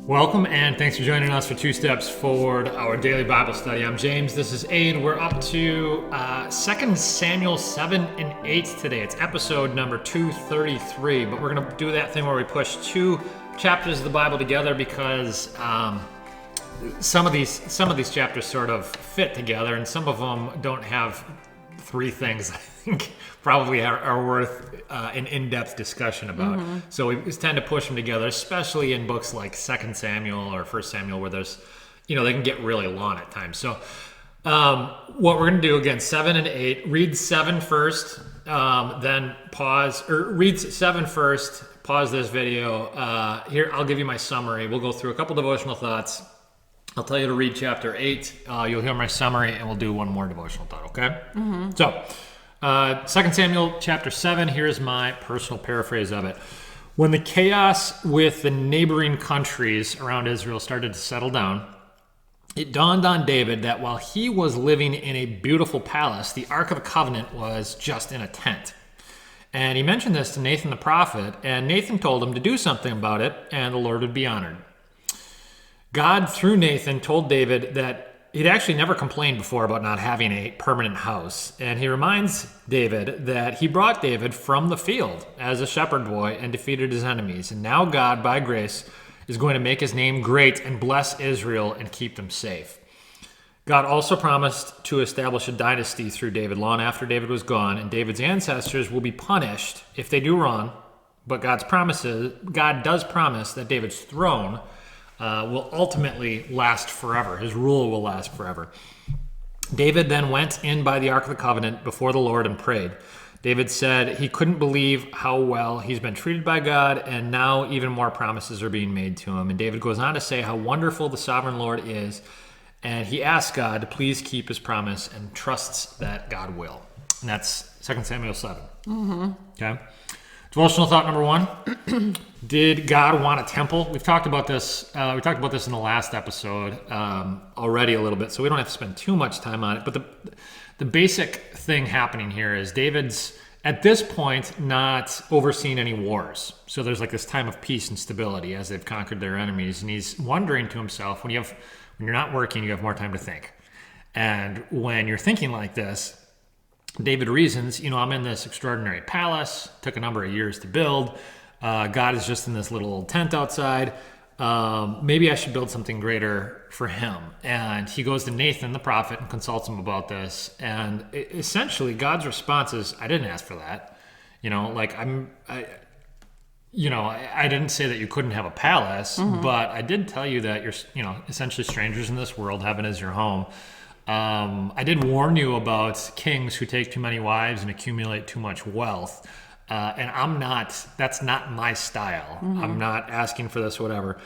Welcome and thanks for joining us for Two Steps Forward, our daily Bible study. I'm James, this is Aid. We're up to 2 Samuel 7 and 8 today. It's episode number 233, but we're going to do that thing where we push two chapters of the Bible together because some of these chapters sort of fit together and some of them don't have three things I think probably are worth an in-depth discussion about. So we tend to push them together, especially in books like 2 Samuel or 1 Samuel where there's, they can get really long at times. So what we're going to do, again, 7 and 8, read 7 first, then pause, or read 7 first, pause this video. Here, I'll give you my summary. We'll go through a couple devotional thoughts. I'll tell you to read chapter 8. You'll hear my summary, and we'll do one more devotional thought, okay? So, 2 Samuel chapter 7, here's my personal paraphrase of it. When the chaos with the neighboring countries around Israel started to settle down, it dawned on David that while he was living in a beautiful palace, the Ark of the Covenant was just in a tent. And he mentioned this to Nathan the prophet, and Nathan told him to do something about it, and the Lord would be honored. God, through Nathan, told David that he'd actually never complained before about not having a permanent house. And he reminds David that he brought David from the field as a shepherd boy and defeated his enemies. And now God, by grace, is going to make his name great and bless Israel and keep them safe. God also promised to establish a dynasty through David long after David was gone, and David's ancestors will be punished if they do wrong. But God does promise that David's throne will ultimately last forever. His rule will last forever. David then went in by the Ark of the Covenant before the Lord and prayed. David said he couldn't believe how well he's been treated by God, and now even more promises are being made to him. And David goes on to say how wonderful the sovereign Lord is, and he asks God to please keep his promise and trusts that God will. And that's 2 Samuel 7. Okay? Devotional thought number 1. Did God want a temple? We've talked about this. We talked about this in the last episode already a little bit, so we don't have to spend too much time on it. But the basic thing happening here is David's, at this point, not overseeing any wars. So there's like this time of peace and stability as they've conquered their enemies. And he's wondering to himself, when you're not working, you have more time to think. And when you're thinking like this, David reasons, I'm in this extraordinary palace, took a number of years to build. God is just in this little old tent outside. Maybe I should build something greater for him. And he goes to Nathan, the prophet, and consults him about this. And essentially, God's response is, I didn't ask for that. I didn't say that you couldn't have a palace, but I did tell you that you're, essentially strangers in this world. Heaven is your home. I did warn you about kings who take too many wives and accumulate too much wealth. And that's not my style. I'm not asking for this, whatever.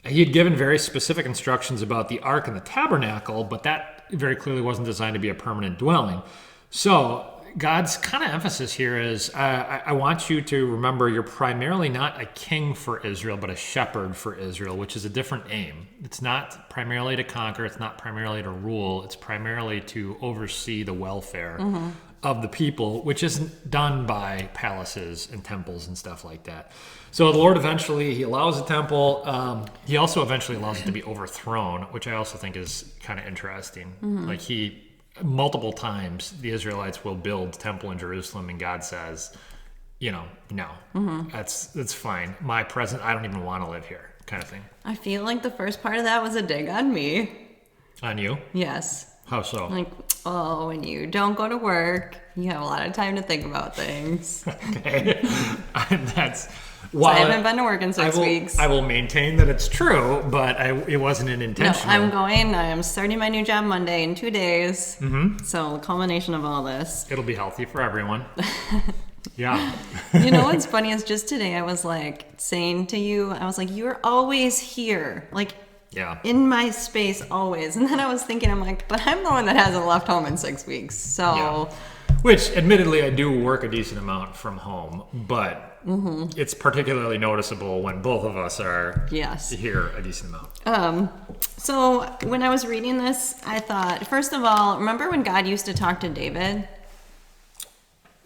He had given very specific instructions about the ark and the tabernacle, but that very clearly wasn't designed to be a permanent dwelling. So God's kind of emphasis here is, I want you to remember you're primarily not a king for Israel, but a shepherd for Israel, which is a different aim. It's not primarily to conquer. It's not primarily to rule. It's primarily to oversee the welfare of the people, which isn't done by palaces and temples and stuff like that. So the Lord he allows a temple. He also eventually allows it to be overthrown, which I also think is kind of interesting. Multiple times the Israelites will build temple in Jerusalem, and God says, no, that's fine. My presence, I don't even want to live here, kind of thing. I feel like the first part of that was a dig on me. On you? Yes. How so? When you don't go to work, you have a lot of time to think about things. Okay. So I haven't been to work in 6 weeks. I will maintain that it's true, but it wasn't an intentional. No, I'm starting my new job Monday in 2 days. So the culmination of all this. It'll be healthy for everyone. Yeah. What's funny is just today I was saying to you, you're always here. Yeah. In my space always. And then I was thinking, but I'm the one that hasn't left home in 6 weeks. So. Yeah. Which, admittedly, I do work a decent amount from home, but it's particularly noticeable when both of us are here a decent amount. So when I was reading this, I thought, first of all, remember when God used to talk to David?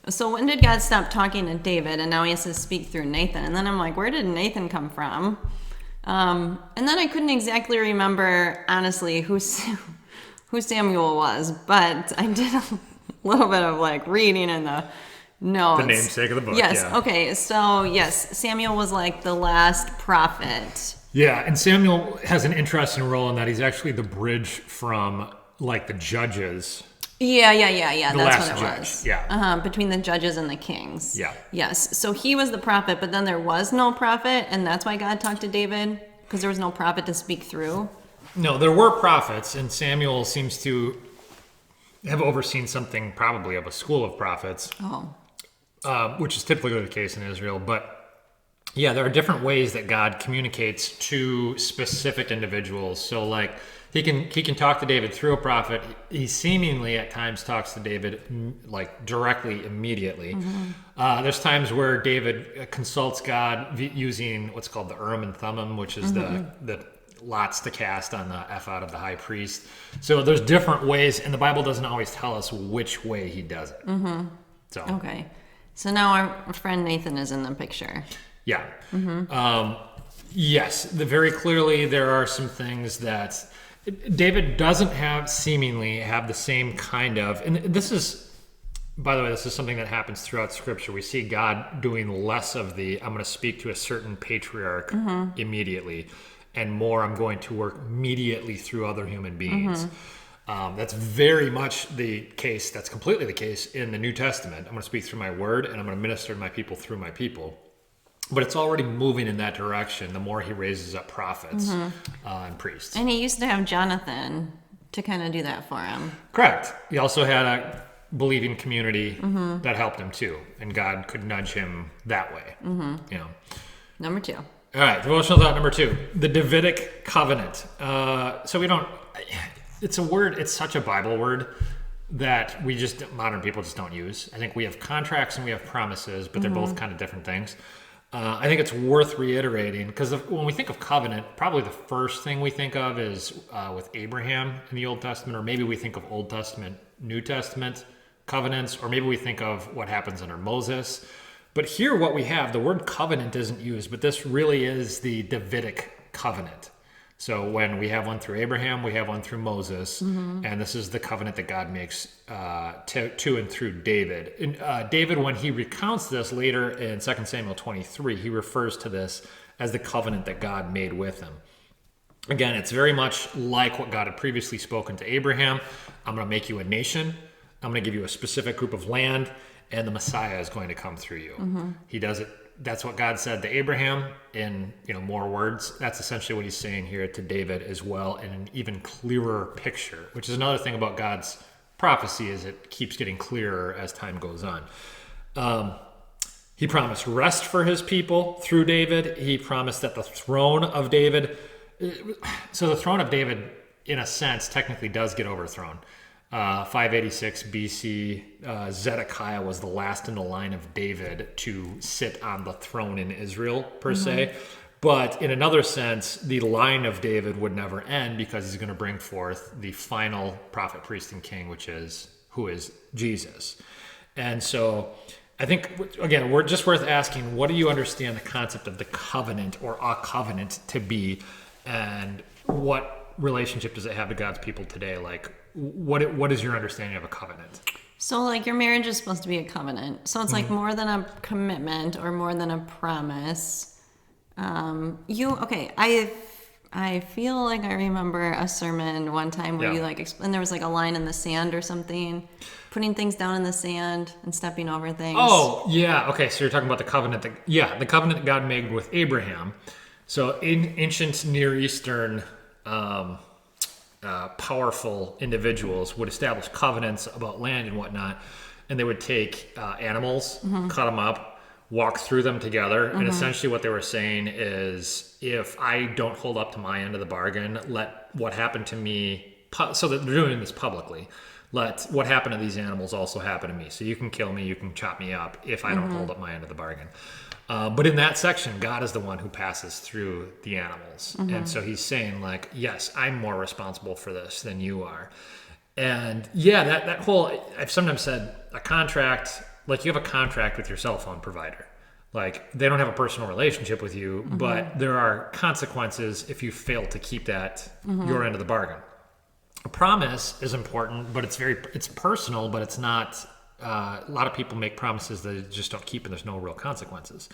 So when did God stop talking to David and now he has to speak through Nathan? And then I'm like, where did Nathan come from? And then I couldn't exactly remember, honestly, who Samuel was, but I did a little bit of like reading in the notes. The namesake of the book. Yes. Yeah. Okay. So yes, Samuel was like the last prophet. Yeah, and Samuel has an interesting role in that he's actually the bridge from like the judges. Yeah. The That's last what it judge. was. Yeah. Between the judges and the kings. Yeah. Yes. So he was the prophet, but then there was no prophet, and that's why God talked to David, because there was no prophet to speak through. No, there were prophets, and Samuel seems to have overseen something probably of a school of prophets. Oh. Which is typically the case in Israel. But yeah, there are different ways that God communicates to specific individuals. So like he can talk to David through a prophet. He seemingly at times talks to David like directly, immediately. There's times where David consults God using what's called the Urim and Thummim, which is the lots to cast on the ephod of the high priest. So there's different ways, and the Bible doesn't always tell us which way he does it. So Okay. So now our friend Nathan is in the picture. yeah. Yes, very clearly there are some things that David doesn't seemingly have the same kind of, and this is, by the way, this is something that happens throughout Scripture. We see God doing less of the, I'm going to speak to a certain patriarch immediately, and more, I'm going to work immediately through other human beings. That's very much the case. That's completely the case in the New Testament. I'm going to speak through my word, and I'm going to minister to my people through my people. But it's already moving in that direction the more he raises up prophets and priests. And he used to have Jonathan to kind of do that for him. Correct. He also had a believing community that helped him too, and God could nudge him that way. You know. Number 2. All right, devotional thought number 2, the Davidic Covenant. So we don't. It's a word. It's such a Bible word that modern people just don't use. I think we have contracts and we have promises, but they're both kind of different things. I think it's worth reiterating because when we think of covenant, probably the first thing we think of is with Abraham in the Old Testament, or maybe we think of Old Testament, New Testament covenants, or maybe we think of what happens under Moses. But here what we have, the word covenant isn't used, but this really is the Davidic covenant. So when we have one through Abraham, we have one through Moses, and this is the covenant that God makes to and through David. And David, when he recounts this later in 2 Samuel 23, he refers to this as the covenant that God made with him. Again, it's very much like what God had previously spoken to Abraham. I'm going to make you a nation. I'm going to give you a specific group of land, and the Messiah is going to come through you. He does it. That's what God said to Abraham in more words. That's essentially what he's saying here to David as well, in an even clearer picture, which is another thing about God's prophecy, is it keeps getting clearer as time goes on. He promised rest for his people through David. He promised that the throne of David, so the throne of David, in a sense, technically does get overthrown. 586 BC, Zedekiah was the last in the line of David to sit on the throne in Israel, per se. But in another sense, the line of David would never end because he's going to bring forth the final prophet, priest, and king, who is Jesus. And so I think, again, we're just worth asking, what do you understand the concept of the covenant or a covenant to be? And what relationship does it have to God's people today? Like, what is your understanding of a covenant? So like your marriage is supposed to be a covenant. So it's like more than a commitment or more than a promise. I feel like I remember a sermon one time where you like explained there was like a line in the sand or something, putting things down in the sand and stepping over things. Oh, yeah. Okay, so you're talking about the covenant the covenant that God made with Abraham. So in ancient Near Eastern powerful individuals would establish covenants about land and whatnot, and they would take animals, cut them up, walk through them together, and essentially what they were saying is, if I don't hold up to my end of the bargain, let what happened to me, so that they're doing this publicly, let what happened to these animals also happen to me. So you can kill me, you can chop me up if I don't hold up my end of the bargain. But in that section, God is the one who passes through the animals. And so he's saying, like, yes, I'm more responsible for this than you are. And yeah, that whole, I've sometimes said a contract, like you have a contract with your cell phone provider. Like, they don't have a personal relationship with you, but there are consequences if you fail to keep that your end of the bargain. A promise is important, but it's personal, but it's not. A lot of people make promises that they just don't keep, and there's no real consequences.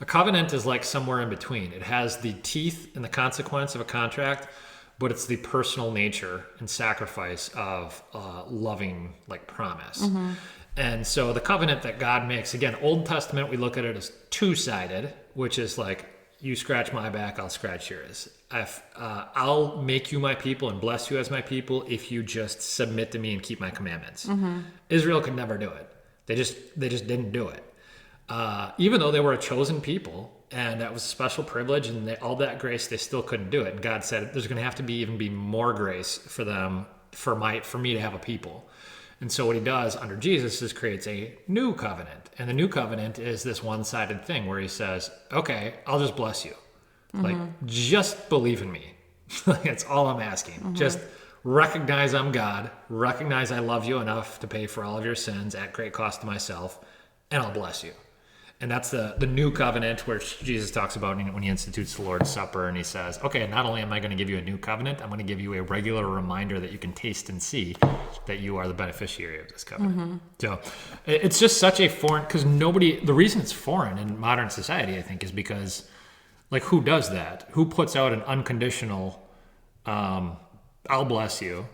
A covenant is like somewhere in between. It has the teeth and the consequence of a contract, but it's the personal nature and sacrifice of loving, like, promise. And so the covenant that God makes, again, Old Testament, we look at it as two-sided, which is like, you scratch my back, I'll scratch yours. I'll make you my people and bless you as my people if you just submit to me and keep my commandments. Israel could never do it. They just didn't do it. Even though they were a chosen people, and that was a special privilege, and all that grace, they still couldn't do it. And God said, there's going to have to be more grace for them, for me to have a people. And so what he does under Jesus is creates a new covenant. And the new covenant is this one-sided thing where he says, okay, I'll just bless you. Like, just believe in me. That's all I'm asking. Just recognize I'm God. Recognize I love you enough to pay for all of your sins at great cost to myself, and I'll bless you. And that's the new covenant, where Jesus talks about when he institutes the Lord's Supper, and he says, okay, not only am I going to give you a new covenant, I'm going to give you a regular reminder that you can taste and see that you are the beneficiary of this covenant. So it's just such a foreign, because the reason it's foreign in modern society, I think, is because, like, who does that? Who puts out an unconditional, I'll bless you,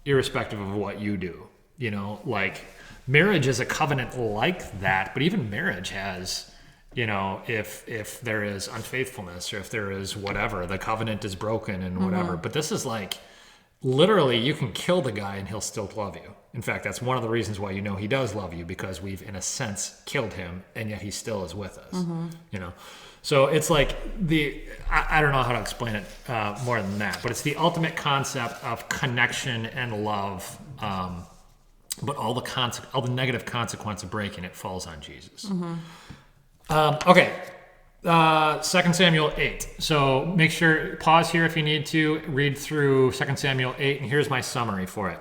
irrespective of what you do? You know, like, marriage is a covenant like that, but even marriage has, you know, if there is unfaithfulness or if there is whatever, the covenant is broken and whatever. But this is like, literally, you can kill the guy and he'll still love you. In fact, that's one of the reasons why you know he does love you, because we've, in a sense, killed him, and yet he still is with us, you know. So it's like I don't know how to explain it more than that, but it's the ultimate concept of connection and love. But all the negative consequence of breaking it falls on Jesus. Okay, 2 Samuel 8. So make sure, pause here if you need to, read through 2 Samuel 8, and here's my summary for it.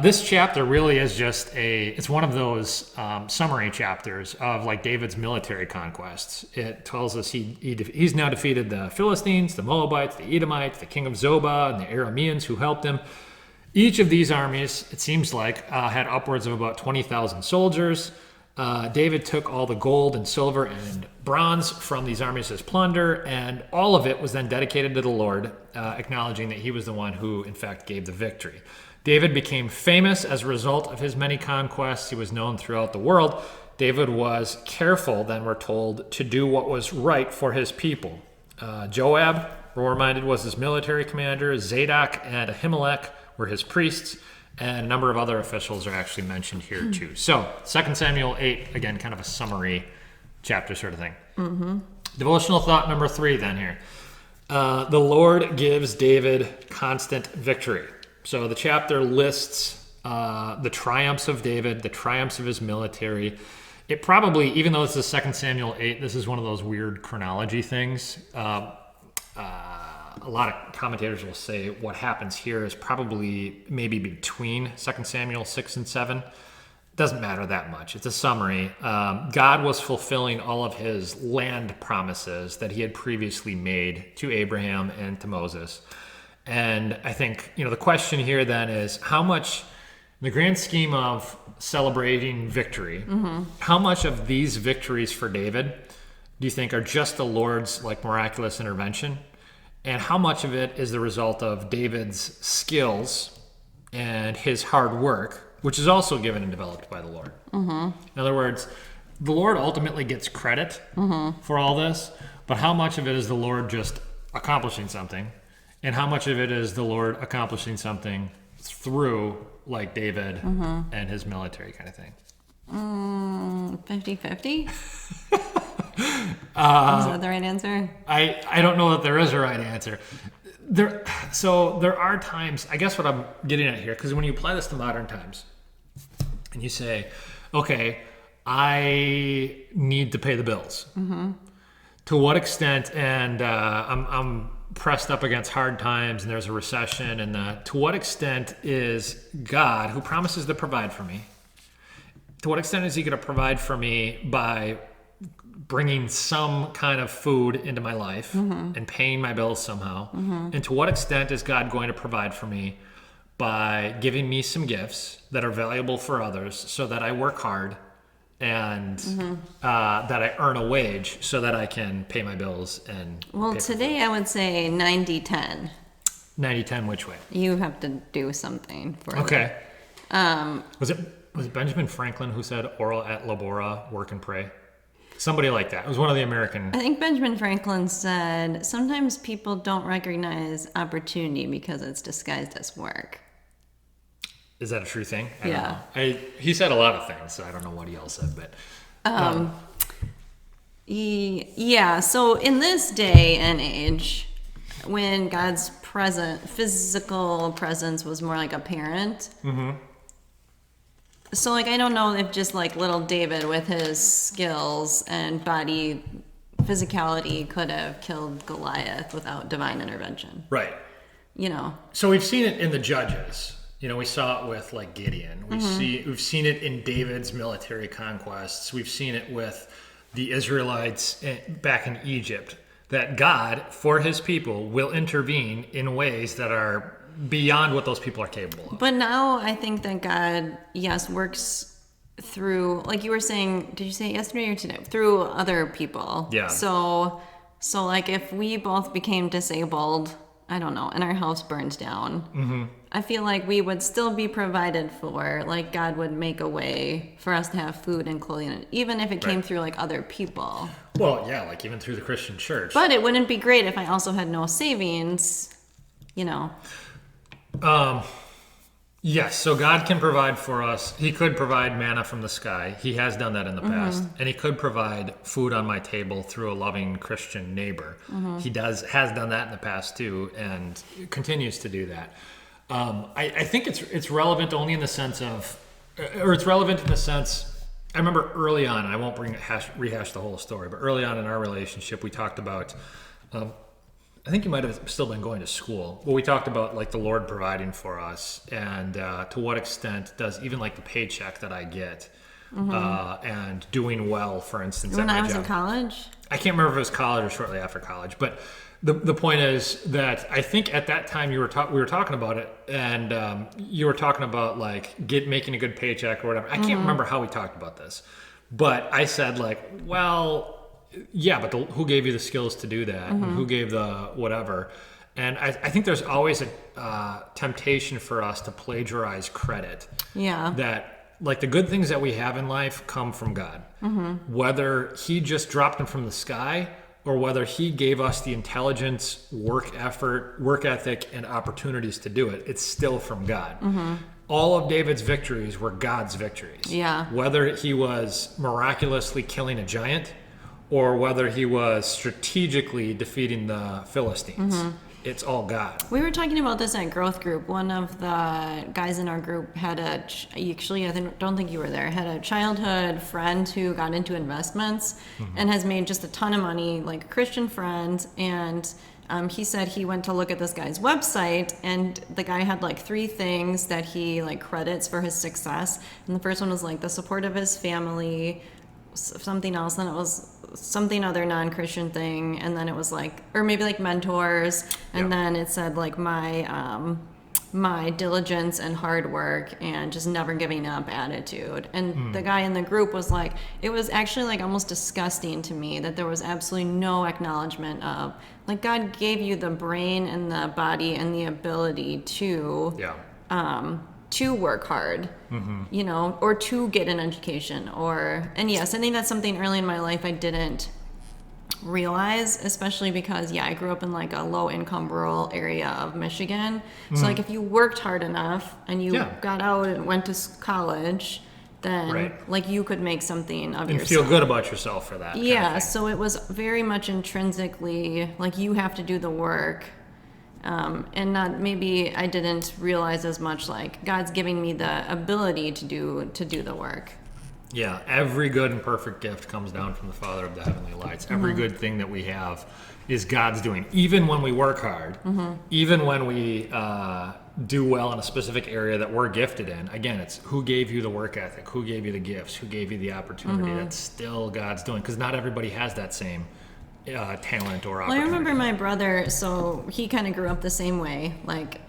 This chapter really is just it's one of those summary chapters of, like, David's military conquests. It tells us he's now defeated the Philistines, the Moabites, the Edomites, the king of Zobah, and the Arameans who helped him. Each of these armies, it seems like, had upwards of about 20,000 soldiers. David took all the gold and silver and bronze from these armies as plunder, and all of it was then dedicated to the Lord, acknowledging that he was the one who, in fact, gave the victory. David became famous as a result of his many conquests. He was known throughout the world. David was careful, then we're told, to do what was right for his people. Joab, we're reminded, was his military commander. Zadok and Ahimelech were his priests, and a number of other officials are actually mentioned here too. So 2 Samuel 8, again, kind of a summary chapter sort of thing. Devotional thought number 3 then here. The Lord gives David constant victory. So the chapter lists the triumphs of David, the triumphs of his military. It probably, even though this is 2 Samuel 8, this is one of those weird chronology things. A lot of commentators will say what happens here is probably maybe between 2 Samuel 6 and 7. Doesn't matter that much. It's a summary. God was fulfilling all of his land promises that he had previously made to Abraham and to Moses. And I think, you know, the question here then is, how much, in the grand scheme of celebrating victory, how much of these victories for David do you think are just the Lord's, like, miraculous intervention? And how much of it is the result of David's skills and his hard work, which is also given and developed by the Lord? In other words, the Lord ultimately gets credit for all this, but how much of it is the Lord just accomplishing something, and how much of it is the Lord accomplishing something through, like, David and his military kind of thing? 50-50? Is that the right answer? I don't know that there is a right answer. There are times, I guess what I'm getting at here, because when you apply this to modern times, and you say, okay, I need to pay the bills. To what extent, and I'm pressed up against hard times, and there's a recession, and to what extent is God, who promises to provide for me, to what extent is he going to provide for me by bringing some kind of food into my life and paying my bills somehow? And to what extent is God going to provide for me by giving me some gifts that are valuable for others so that I work hard and that I earn a wage so that I can pay my bills and Well, pay for today I would say 90-10. 90-10 which way? You have to do something for Okay. it. Was it Benjamin Franklin who said ora et labora, work and pray? Somebody like that. It was one of the American. I think Benjamin Franklin said sometimes people don't recognize opportunity because it's disguised as work. Is that a true thing? I Yeah. don't know. He said a lot of things, so I don't know what he else said, but Yeah, so in this day and age, when God's physical presence was more like apparent, so like I don't know if just like little David with his skills and body physicality could have killed Goliath without divine intervention. right. You know. So we've seen it in the Judges. You know, we saw it with like Gideon. We've seen it in David's military conquests. We've seen it with the Israelites back in Egypt. That God, for His people, will intervene in ways that are beyond what those people are capable of. But now I think that God, yes, works through, like you were saying, did you say yesterday or today? Through other people. Yeah. So like if we both became disabled, I don't know, and our house burned down, I feel like we would still be provided for. Like God would make a way for us to have food and clothing, even if it came through like other people. Well, yeah, like even through the Christian church. But it wouldn't be great if I also had no savings, you know. Yes, so God can provide for us. He could provide manna from the sky. He has done that in the past. And He could provide food on my table through a loving Christian neighbor. He has done that in the past too, and continues to do that. I think it's relevant only in the sense of, or it's relevant in the sense, I remember early on, I won't rehash the whole story, but early on in our relationship, we talked about, I think you might have still been going to school. Well, we talked about like the Lord providing for us, and to what extent does even like the paycheck that I get and doing well, for instance, When at my I was job. in college? I can't remember if it was college or shortly after college, but the point is that I think at that time we were talking about it, and you were talking about like making a good paycheck or whatever. I can't remember how we talked about this, but I said like, well, yeah, but who gave you the skills to do that? And who gave the whatever? And I think there's always a temptation for us to plagiarize credit. Yeah. That like the good things that we have in life come from God. Whether He just dropped them from the sky or whether He gave us the intelligence, work ethic, and opportunities to do it, it's still from God. All of David's victories were God's victories. Yeah. Whether he was miraculously killing a giant or whether he was strategically defeating the Philistines. It's all God. We were talking about this at Growth Group. One of the guys in our group had actually, don't think you were there, had a childhood friend who got into investments and has made just a ton of money, like a Christian friend. And he said he went to look at this guy's website, and the guy had like 3 things that he like credits for his success. And the first one was like the support of his family, something else, then it was something other non-Christian thing, and then it was like, or maybe like mentors, and then it said like my diligence and hard work and just never giving up attitude. And the guy in the group was like, it was actually like almost disgusting to me that there was absolutely no acknowledgement of like God gave you the brain and the body and the ability to work hard, you know, or to get an education, and yes, I think that's something early in my life I didn't realize, especially because, I grew up in like a low income rural area of Michigan. So like if you worked hard enough and you got out and went to college, then like you could make something of yourself. And feel good about yourself for that. Yeah, so it was very much intrinsically like you have to do the work. And not, maybe I didn't realize as much like God's giving me the ability to do the work. Yeah, every good and perfect gift comes down from the Father of the heavenly lights. Every good thing that we have is God's doing. Even when we work hard, even when we do well in a specific area that we're gifted in, again, it's who gave you the work ethic, who gave you the gifts, who gave you the opportunity. That's still God's doing, because not everybody has that same talent or opportunity. Well, I remember my brother, so he kind of grew up the same way. Like,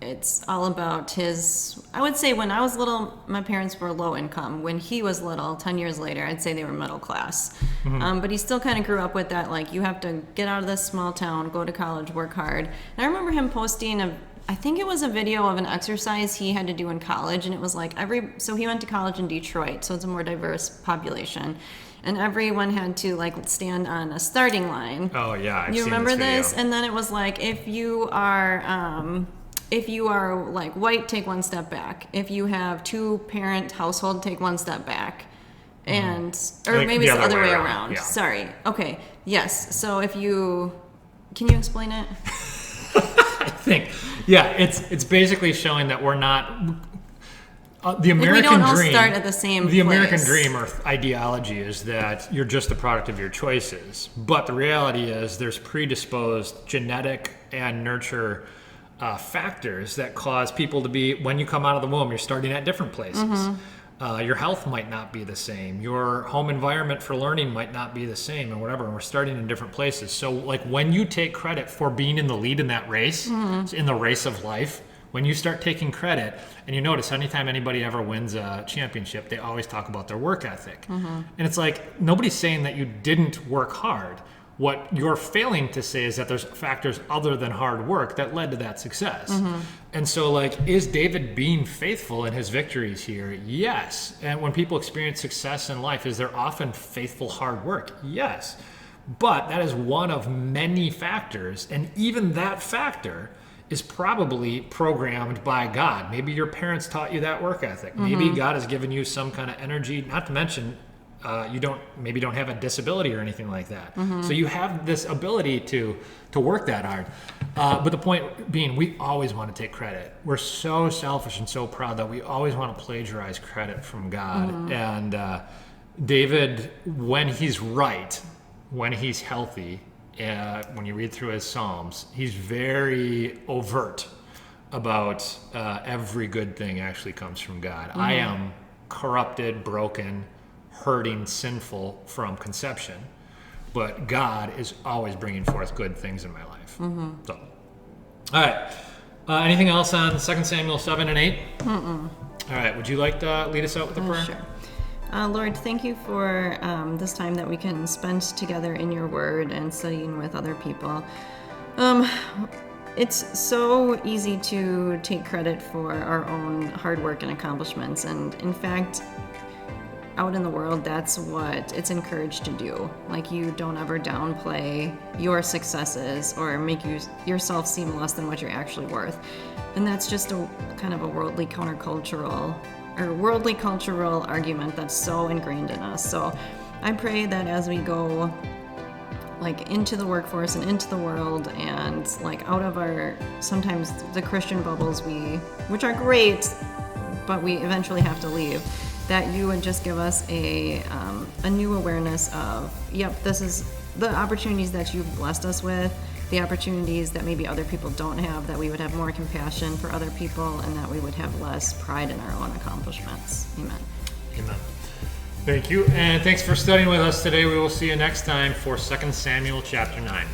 it's all about his, I would say when I was little, my parents were low income. When he was little, 10 years later, I'd say they were middle class. But he still kind of grew up with that, like, you have to get out of this small town, go to college, work hard. And I remember him posting I think it was a video of an exercise he had to do in college, and it was like so he went to college in Detroit, so it's a more diverse population. And everyone had to like stand on a starting line. Oh yeah, you remember this? And then it was like, if you are like white, take one step back. If you have 2-parent household, take one step back. And or maybe it's the other way around. Yeah. Sorry. Okay. Yes. So can you explain it? I think, yeah, it's basically showing that we're not the American we don't all dream. Start at the same The place. American dream or ideology is that you're just the product of your choices, but the reality is there's predisposed genetic and nurture factors that cause people to be, when you come out of the womb, you're starting at different places. Your health might not be the same. Your home environment for learning might not be the same, and whatever. And we're starting in different places. So, like, when you take credit for being in the lead in that race, in the race of life, when you start taking credit, and you notice anytime anybody ever wins a championship, they always talk about their work ethic. And it's like, nobody's saying that you didn't work hard. What you're failing to say is that there's factors other than hard work that led to that success. And so, like, is David being faithful in his victories here? Yes. And when people experience success in life, is there often faithful hard work? Yes. But that is one of many factors, and even that factor is probably programmed by God. Maybe your parents taught you that work ethic. Maybe God has given you some kind of energy, not to mention you don't have a disability or anything like that. So you have this ability to work that hard. But the point being, we always want to take credit. We're so selfish and so proud that we always want to plagiarize credit from God. And David, when he's right, when he's healthy, when you read through his Psalms, he's very overt about every good thing actually comes from God. I am corrupted, broken, hurting, sinful from conception, but God is always bringing forth good things in my life. So, all right. Anything else on 2 Samuel 7 and 8? All right. Would you like to lead us out with a prayer? Sure. Lord, thank you for this time that we can spend together in your word and studying with other people. It's so easy to take credit for our own hard work and accomplishments, and in fact, out in the world, that's what it's encouraged to do. Like, you don't ever downplay your successes or make yourself seem less than what you're actually worth. And that's just a kind of a worldly cultural argument that's so ingrained in us. So I pray that as we go like into the workforce and into the world and like out of sometimes the Christian bubbles which are great, but we eventually have to leave, that you would just give us a new awareness of, this is the opportunities that you've blessed us with, the opportunities that maybe other people don't have, that we would have more compassion for other people, and that we would have less pride in our own accomplishments. Amen. Amen. Thank you, and thanks for studying with us today. We will see you next time for 2 Samuel chapter 9.